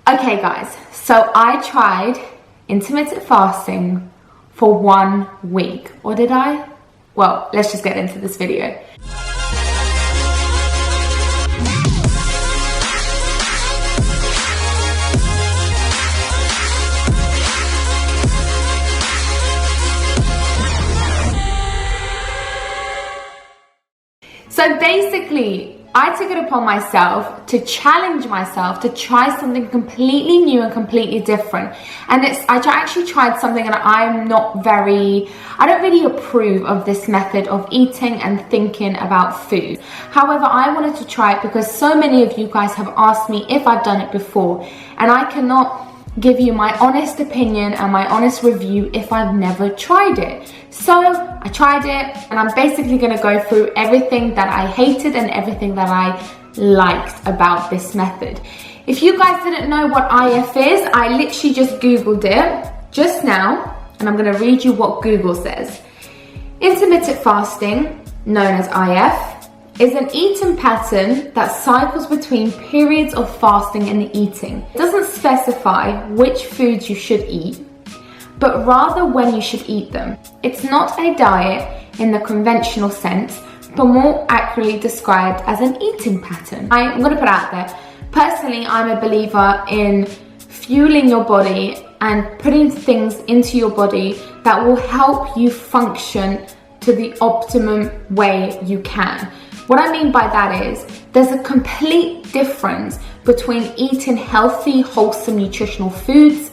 Okay guys, so I tried intermittent fasting for 1 week, or did I? Well, let's just get into this video. So basically, I took it upon myself to challenge myself to try something completely new and completely different. And I actually tried something that I don't really approve of this method of eating and thinking about food. However, I wanted to try it because so many of you guys have asked me if I've done it before. And I cannot give you my honest opinion and my honest review if I've never tried it. So I tried it, and I'm basically going to go through everything that I hated and everything that I liked about this method. If you guys didn't know what IF is, I literally just Googled it just now, and I'm going to read you what Google says. Intermittent fasting, known as IF, is an eating pattern that cycles between periods of fasting and eating. It doesn't specify which foods you should eat, but rather when you should eat them. It's not a diet in the conventional sense, but more accurately described as an eating pattern. I'm going to put out there, personally, I'm a believer in fueling your body and putting things into your body that will help you function to the optimum way you can. What I mean by that is, there's a complete difference between eating healthy, wholesome, nutritional foods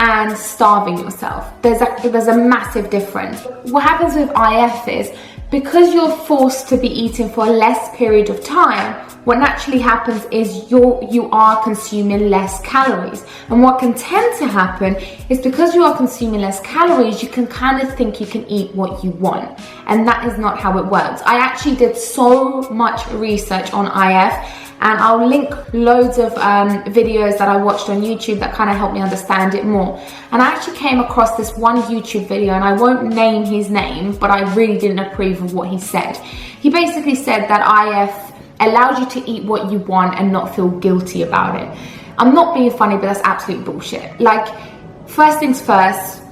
and starving yourself. There's a massive difference. What happens with IF is, because you're forced to be eating for a less period of time, what naturally happens is you are consuming less calories. And what can tend to happen is, because you are consuming less calories, you can kind of think you can eat what you want. And that is not how it works. I actually did so much research on IF, and I'll link loads of videos that I watched on YouTube that kind of helped me understand it more. And I actually came across this one YouTube video, and I won't name his name, but I really didn't approve of what he said. He basically said that IF allows you to eat what you want and not feel guilty about it. I'm not being funny, but that's absolute bullshit. Like, first things first,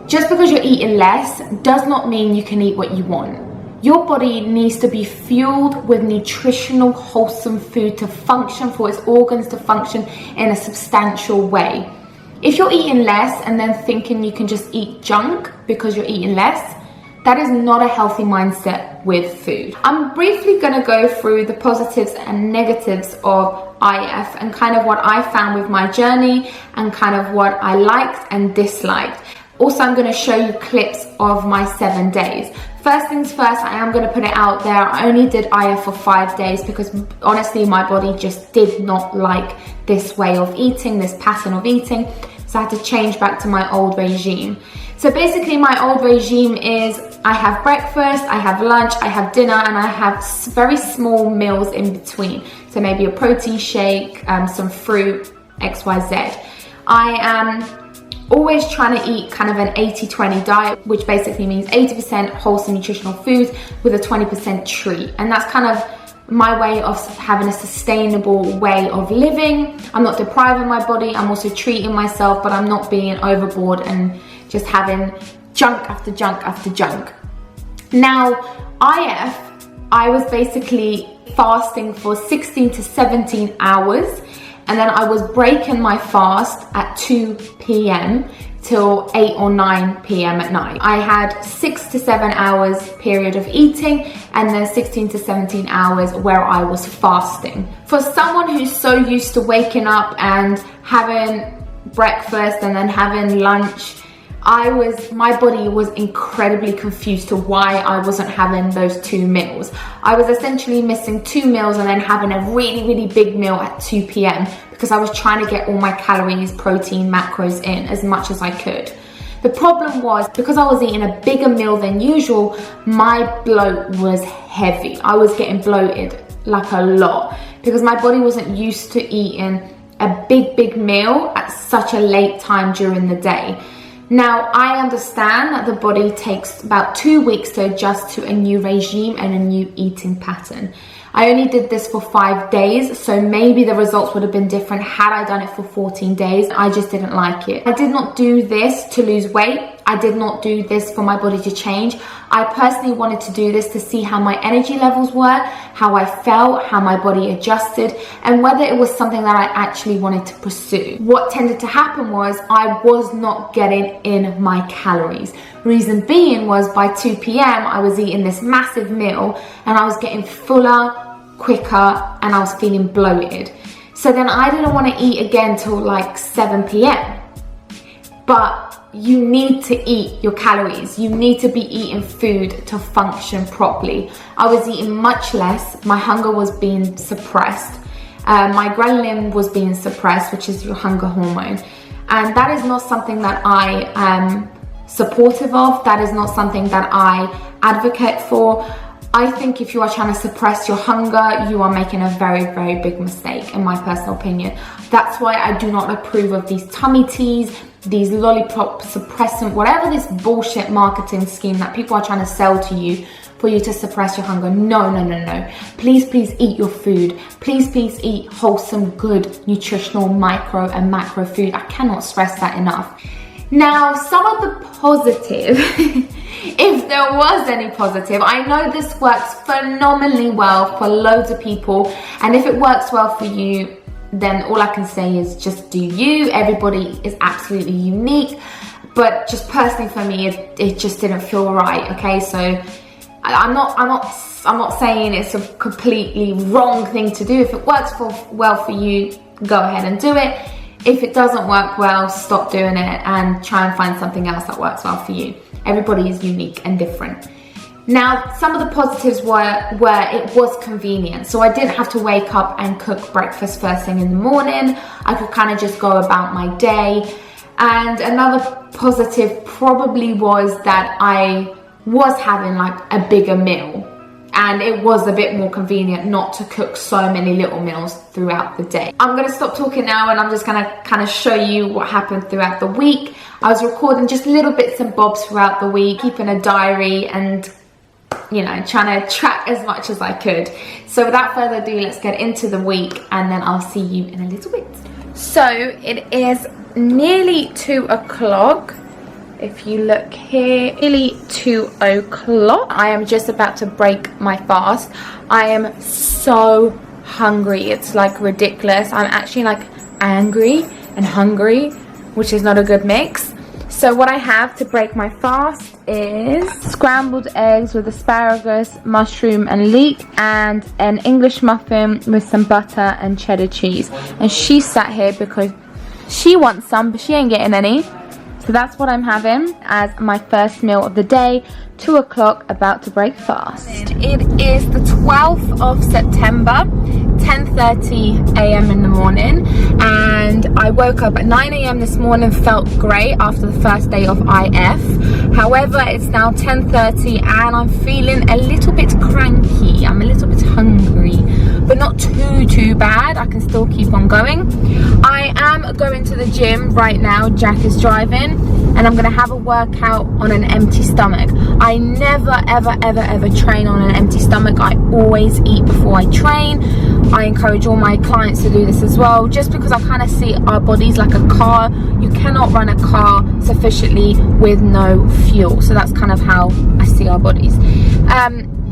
just because you're eating less does not mean you can eat what you want. Your body needs to be fueled with nutritional, wholesome food to function, for its organs to function in a substantial way. If you're eating less and then thinking you can just eat junk because you're eating less, that is not a healthy mindset with food. I'm briefly going to go through the positives and negatives of IF and kind of what I found with my journey and kind of what I liked and disliked. Also, I'm going to show you clips of my 7 days. First things first, I am going to put it out there. I only did IF for 5 days because honestly, my body just did not like this way of eating, this pattern of eating. So I had to change back to my old regime. So basically, my old regime is I have breakfast, I have lunch, I have dinner, and I have very small meals in between. So maybe a protein shake, some fruit, XYZ. I am always trying to eat kind of an 80-20 diet, which basically means 80% wholesome nutritional foods with a 20% treat. And that's kind of my way of having a sustainable way of living. I'm not depriving my body, I'm also treating myself, but I'm not being overboard and just having junk after junk after junk. Now, IF, I was basically fasting for 16 to 17 hours. And then I was breaking my fast at 2 p.m. till 8 or 9 p.m. at night. I had 6 to 7 hours period of eating, and then 16 to 17 hours where I was fasting. For someone who's so used to waking up and having breakfast and then having lunch, my body was incredibly confused to why I wasn't having those 2 meals. I was essentially missing 2 meals and then having a really, really big meal at 2 p.m. because I was trying to get all my calories, protein, macros in as much as I could. The problem was, because I was eating a bigger meal than usual, my bloat was heavy. I was getting bloated like a lot because my body wasn't used to eating a big meal at such a late time during the day. Now, I understand that the body takes about 2 weeks to adjust to a new regime and a new eating pattern. I only did this for 5 days, so maybe the results would have been different had I done it for 14 days. I just didn't like it. I did not do this to lose weight. I did not do this for my body to change. I personally wanted to do this to see how my energy levels were, how I felt, how my body adjusted, and whether it was something that I actually wanted to pursue. What tended to happen was I was not getting in my calories. Reason being was by 2 p.m. I was eating this massive meal and I was getting fuller, quicker, and I was feeling bloated. So then I didn't want to eat again till like 7 p.m. But you need to eat your calories. You need to be eating food to function properly. I was eating much less. My hunger was being suppressed. My ghrelin was being suppressed, which is your hunger hormone. And that is not something that I am supportive of. That is not something that I advocate for. I think if you are trying to suppress your hunger, you are making a very, very big mistake, in my personal opinion. That's why I do not approve of these tummy teas, these lollipop suppressant, whatever this bullshit marketing scheme that people are trying to sell to you for you to suppress your hunger. No, no, no, no. Please, please eat your food. Please, please eat wholesome, good, nutritional micro and macro food. I cannot stress that enough. Now, some of the positive, if there was any positive, I know this works phenomenally well for loads of people, and if it works well for you, then all I can say is just do you. Everybody is absolutely unique, but just personally for me, it just didn't feel right. Okay, so I'm not saying it's a completely wrong thing to do. If it works well for you, go ahead and do it. If it doesn't work well, stop doing it and try and find something else that works well for you. Everybody is unique and different. Now, some of the positives were it was convenient. So I didn't have to wake up and cook breakfast first thing in the morning. I could kind of just go about my day. And another positive probably was that I was having like a bigger meal. And it was a bit more convenient not to cook so many little meals throughout the day. I'm going to stop talking now and I'm just going to kind of show you what happened throughout the week. I was recording just little bits and bobs throughout the week, keeping a diary and, you know, trying to track as much as I could. So without further ado, let's get into the week and then I'll see you in a little bit. So it is nearly 2 o'clock. If you look here, nearly 2 o'clock. I am just about to break my fast. I am so hungry. It's like ridiculous. I'm actually like angry and hungry, which is not a good mix. So what I have to break my fast is scrambled eggs with asparagus, mushroom and leek, and an English muffin with some butter and cheddar cheese. And she sat here because she wants some, but she ain't getting any. So that's what I'm having as my first meal of the day. 2 o'clock, about to break fast. It is the 12th of September, 10:30 a.m. in the morning, and I woke up at 9 a.m. this morning, felt great after the first day of IF. However, it's now 10:30 and I'm feeling a little bit cranky. I'm a little bit hungry, but not too bad. I can still keep on going. I am going to the gym right now. Jack is driving and I'm gonna have a workout on an empty stomach. I never ever train on an empty stomach. I always eat before I train. I encourage all my clients to do this as well, just because I kind of see our bodies like a car. You cannot run a car sufficiently with no fuel. So that's kind of how I see our bodies.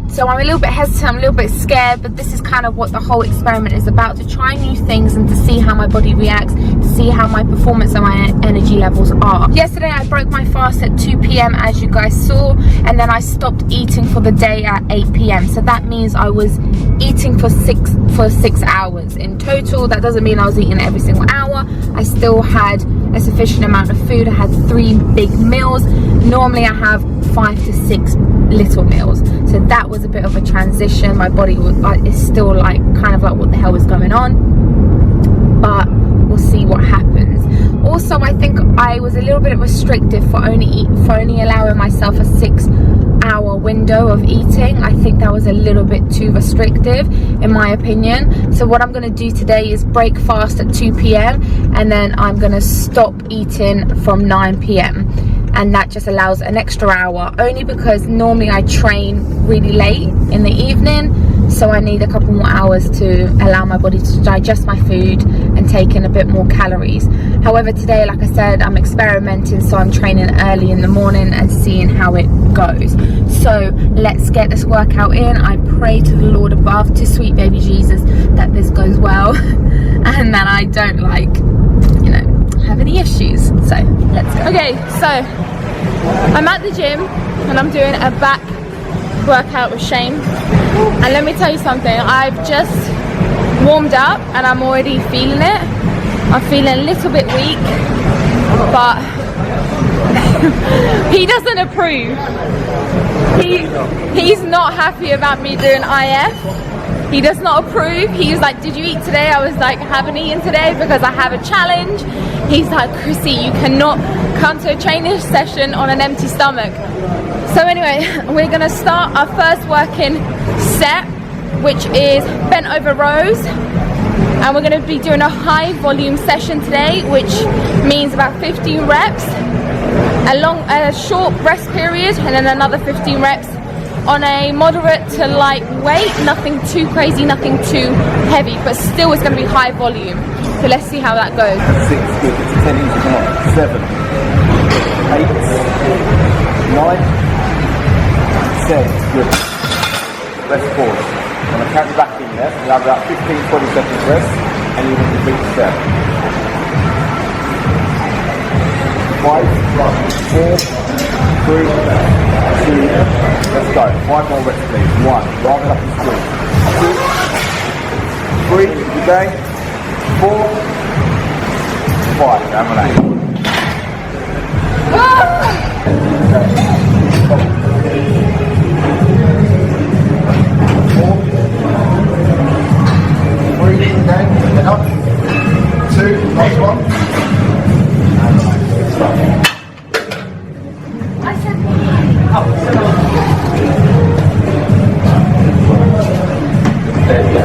So I'm a little bit hesitant, I'm a little bit scared, but this is kind of what the whole experiment is about, to try new things and to see how my body reacts, to see how my performance and my energy levels are. Yesterday I broke my fast at 2 p.m. as you guys saw, and then I stopped eating for the day at 8 p.m. So that means I was eating for 6 hours in total. That doesn't mean I was eating every single hour. I still had a sufficient amount of food. I had 3 big meals. Normally I have 5 to 6 little meals, so that was a bit of a transition. My body was is still like kind of like, what the hell is going on, but we'll see what happens. Also, I think I was a little bit restrictive for only allowing myself a 6-hour window of eating. I think that was a little bit too restrictive in my opinion. So what I'm going to do today is break fast at 2 p.m. and then I'm going to stop eating from 9 p.m. and that just allows an extra hour, only because normally I train really late in the evening. so I need a couple more hours to allow my body to digest my food and take in a bit more calories. However, today, like I said, I'm experimenting, so I'm training early in the morning and seeing how it goes. So let's get this workout in. I pray to the Lord above, to sweet baby Jesus, that this goes well and that I don't, like, you know, have any issues. So let's go. Okay, so I'm at the gym and I'm doing a back workout with Shane, and let me tell you something, I've just warmed up and I'm already feeling it. I'm feeling a little bit weak, but he doesn't approve. He's not happy about me doing IF. He does not approve. He's like, did you eat today? I was like, I haven't eaten today because I have a challenge. He's like, Krissy, you cannot come to a training session on an empty stomach. So anyway, we're gonna start our first working set, which is bent over rows, and we're gonna be doing a high volume session today, which means about 15 reps, a short rest period, and then another 15 reps on a moderate to light weight, nothing too crazy, nothing too heavy, but still it's gonna be high volume. So let's see how that goes. 6, good. 10 easy, come on. 7, 8, 9, 10, good. Let's pause. I'm going to count you back in there. You have about 15-20 seconds rest, and you're going to complete the set. 5, 4, 3, 2, let's go. 5 more reps, please. 1, round it up and through. 2, 3, keep going. 4, 5, down relax. Then up, 2, last one. I said There you go.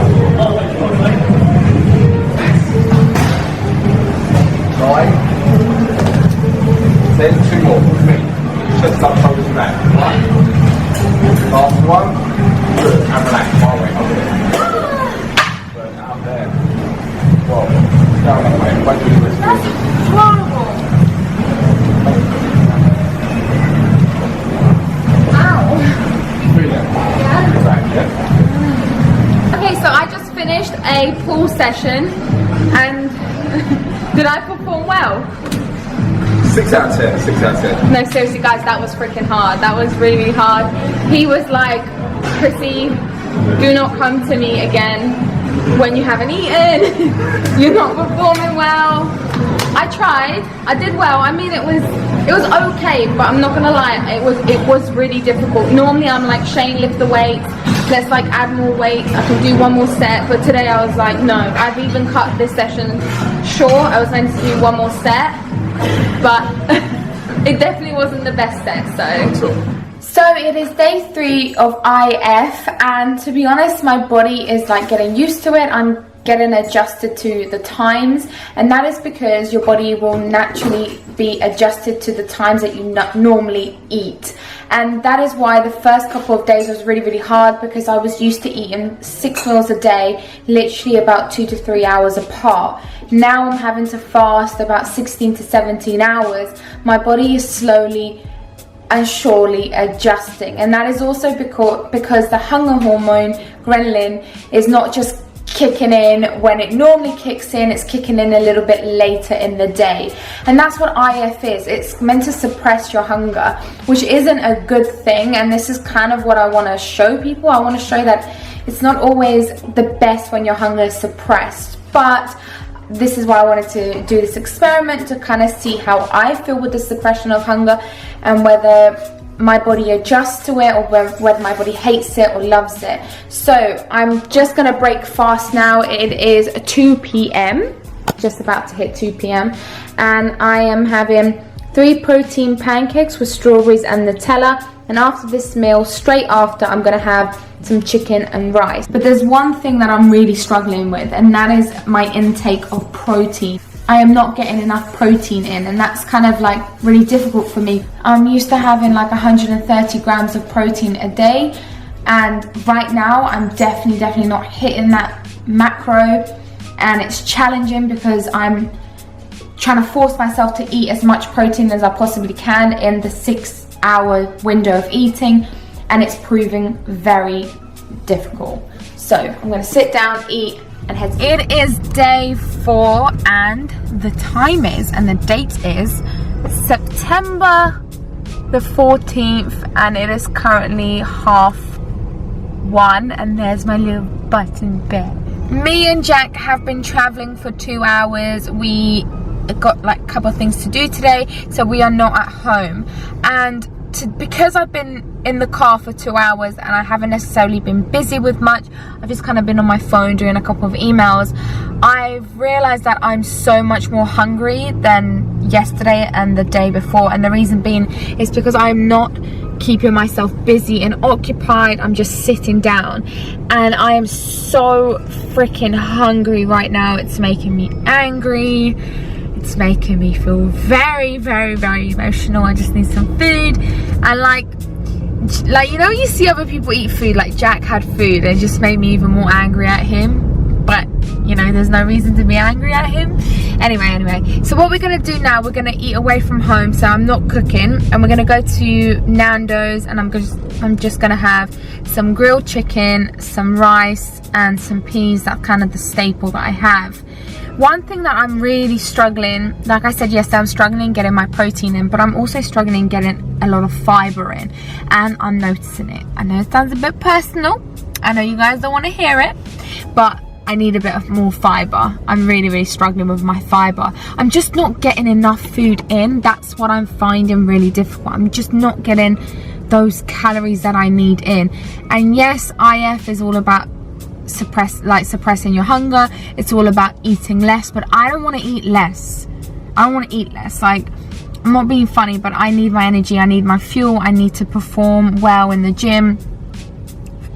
9, 10, 2 more. Chest up, shoulders back. Last one. Good. And relax. Far away. Up there. Well, down that way. Won't do the rest. that's horrible. Ow. Feel it? Yeah. Back, yeah? Okay, so I just finished a pool session, and did I perform well? 6 out of 10. 6 out of 10. No, seriously guys, that was freaking hard. That was really hard. He was like, Krissy, do not come to me again when you haven't eaten. You're not performing well. I tried. I did well. I mean, it was okay, but I'm not gonna lie, it was really difficult. Normally I'm like, Shane, lift the weights, let's like add more weight, I can do one more set, but today I was like, no. I've even cut this session short. I was meant to do one more set, but it definitely wasn't the best set. So it is day 3 of IF, and to be honest, my body is like getting used to it. I'm getting adjusted to the times, and that is because your body will naturally be adjusted to the times that you normally eat. And that is why the first couple of days was really hard, because I was used to eating 6 meals a day, literally about 2 to 3 hours apart. Now I'm having to fast about 16 to 17 hours. My body is slowly and surely adjusting, and that is also because the hunger hormone ghrelin is not just kicking in when it normally kicks in, it's kicking in a little bit later in the day. And that's what IF is. It's meant to suppress your hunger, which isn't a good thing, and this is kind of what I want to show people. I want to show that it's not always the best when your hunger is suppressed, but this is why I wanted to do this experiment, to kind of see how I feel with the suppression of hunger, and whether my body adjusts to it, or whether my body hates it or loves it. So I'm just gonna break fast now. It is 2 p.m, just about to hit 2 p.m, and I am having 3 protein pancakes with strawberries and Nutella, and after this meal, straight after, I'm gonna have some chicken and rice. But there's one thing that I'm really struggling with, and that is my intake of protein. I am not getting enough protein in, and that's kind of like really difficult for me. I'm used to having like 130 grams of protein a day. And right now I'm definitely not hitting that macro, and it's challenging because I'm trying to force myself to eat as much protein as I possibly can in the 6-hour window of eating, and it's proving very difficult. So I'm going to sit down, eat, and head. It is day 4, and the time is, and the date is September the 14th, and it is currently 1:30, and there's my little button bed. Me and Jack have been traveling for 2 hours. We got like a couple of things to do today, so we are not at home, and because I've been in the car for 2 hours and I haven't necessarily been busy with much, I've just kind of been on my phone doing a couple of emails. I've realized that I'm so much more hungry than yesterday and the day before, and the reason being is because I'm not keeping myself busy and occupied. I'm just sitting down, and I am so freaking hungry right now. It's making me angry. It's making me feel very emotional. I just need some food. And like you know, you see other people eat food, like Jack had food, and it just made me even more angry at him. But you know, there's no reason to be angry at him. Anyway, so what we're gonna do now, we're gonna eat away from home, so I'm not cooking, and we're gonna go to Nando's, and I'm just gonna have some grilled chicken, some rice, and some peas. That's kind of the staple that I have. One thing that I'm really struggling, like I said yesterday, I'm struggling getting my protein in, but I'm also struggling getting a lot of fiber in, and I'm noticing it. I know it sounds a bit personal, I know you guys don't want to hear it, but I need a bit of more fiber. I'm really struggling with my fiber. I'm just not getting enough food in. That's what I'm finding really difficult. I'm just not getting those calories that I need in. And yes, IF is all about suppressing your hunger. It's all about eating less, but I don't want to eat less. I don't want to eat less. Like, I'm not being funny, but I need my energy, I need my fuel, I need to perform well in the gym.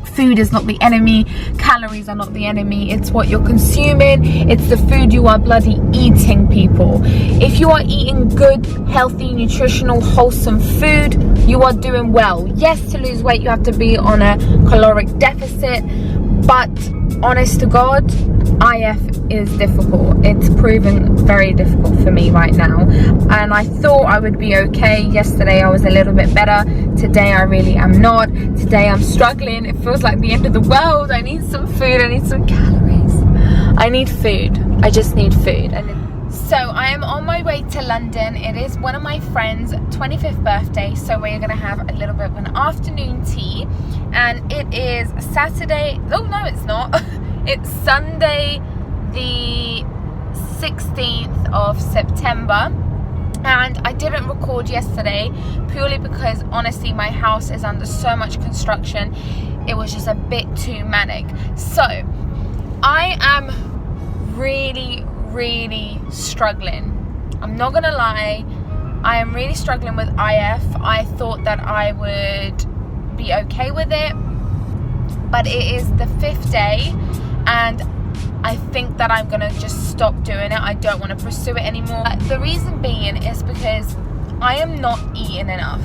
Food is not the enemy, calories are not the enemy, it's what you're consuming, it's the food you are bloody eating, people. If you are eating good, healthy, nutritional, wholesome food, you are doing well. Yes, to lose weight you have to be on a caloric deficit, but honest to God, IF is difficult. It's proving very difficult for me right now, and I thought I would be okay. Yesterday I was a little bit better. Today I really am not. Today I'm struggling. It feels like the end of the world. I need some food. I need some calories. I need food. I just need food. So I am on my way to London. It is one of my friends' 25th birthday, so we're gonna have a little bit of an afternoon tea, and it is Saturday. Oh no, it's not. It's Sunday the 16th of September, and I didn't record yesterday purely because honestly my house is under so much construction. It was just a bit too manic. So I am really struggling. I'm not gonna lie, I am really struggling with IF. I thought that I would be okay with it, but it is the 5th day, and I think that I'm gonna just stop doing it. I don't want to pursue it anymore. The reason being is because I am not eating enough,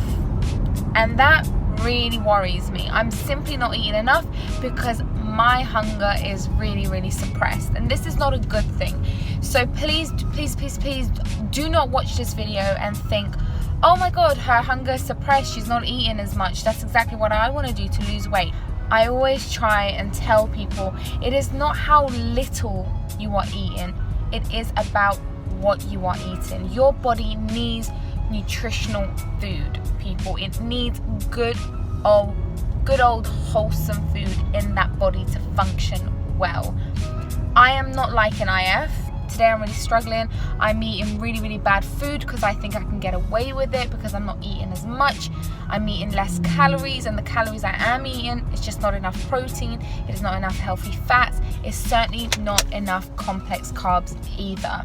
and that really worries me. I'm simply not eating enough because my hunger is really suppressed, and this is not a good thing. So please do not watch this video and think, oh my god, her hunger is suppressed, she's not eating as much. That's exactly what I want to do to lose weight. I always try and tell people it is not how little you are eating, it is about what you are eating. Your body needs nutritional food, people. It needs good old wholesome food in that body to function well. I am not like an IF. Today I'm really struggling. I'm eating really bad food because I think I can get away with it because I'm not eating as much. I'm eating less calories, and the calories I am eating, it's just not enough protein, it is not enough healthy fats, it's certainly not enough complex carbs either.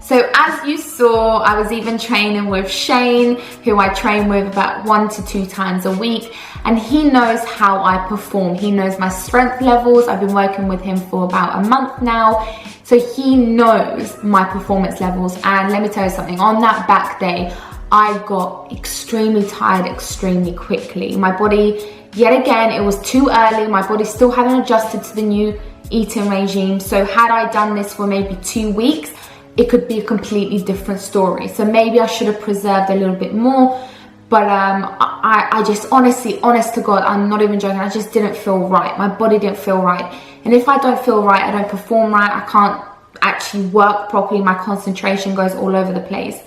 So as you saw, I was even training with Shane, who I train with about 1 to 2 times a week, and he knows how I perform. He knows my strength levels. I've been working with him for about a month now, so he knows my performance levels. And let me tell you something, on that back day, I got extremely tired extremely quickly. My body, yet again, it was too early. My body still hadn't adjusted to the new eating regime. So had I done this for maybe 2 weeks, it could be a completely different story. So maybe I should have preserved a little bit more. But I just honestly, honest to God, I'm not even joking, I just didn't feel right. My body didn't feel right. And if I don't feel right, I don't perform right, I can't actually work properly, my concentration goes all over the place.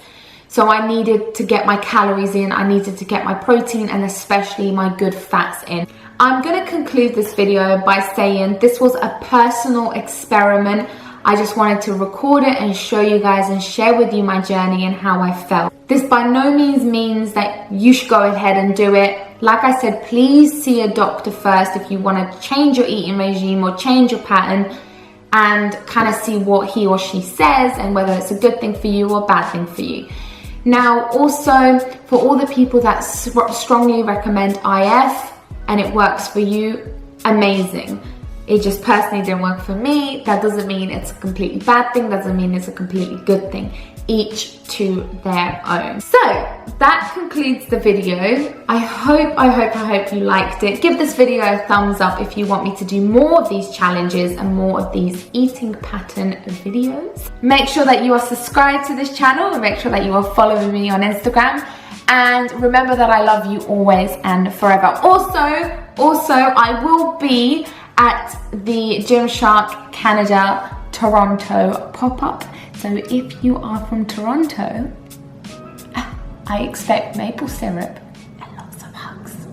So I needed to get my calories in, I needed to get my protein and especially my good fats in. I'm gonna conclude this video by saying this was a personal experiment. I just wanted to record it and show you guys and share with you my journey and how I felt. This by no means means that you should go ahead and do it. Like I said, please see a doctor first if you want to change your eating regime or change your pattern, and kind of see what he or she says and whether it's a good thing for you or a bad thing for you. Now, also, for all the people that strongly recommend IF and it works for you, amazing. It just personally didn't work for me. That doesn't mean it's a completely bad thing, doesn't mean it's a completely good thing. Each to their own. So that concludes the video. I hope you liked it. Give this video a thumbs up if you want me to do more of these challenges and more of these eating pattern videos. Make sure that you are subscribed to this channel and make sure that you are following me on Instagram. And remember that I love you always and forever. Also, I will be at the Gymshark Canada Toronto pop-up. So if you are from Toronto, I expect maple syrup.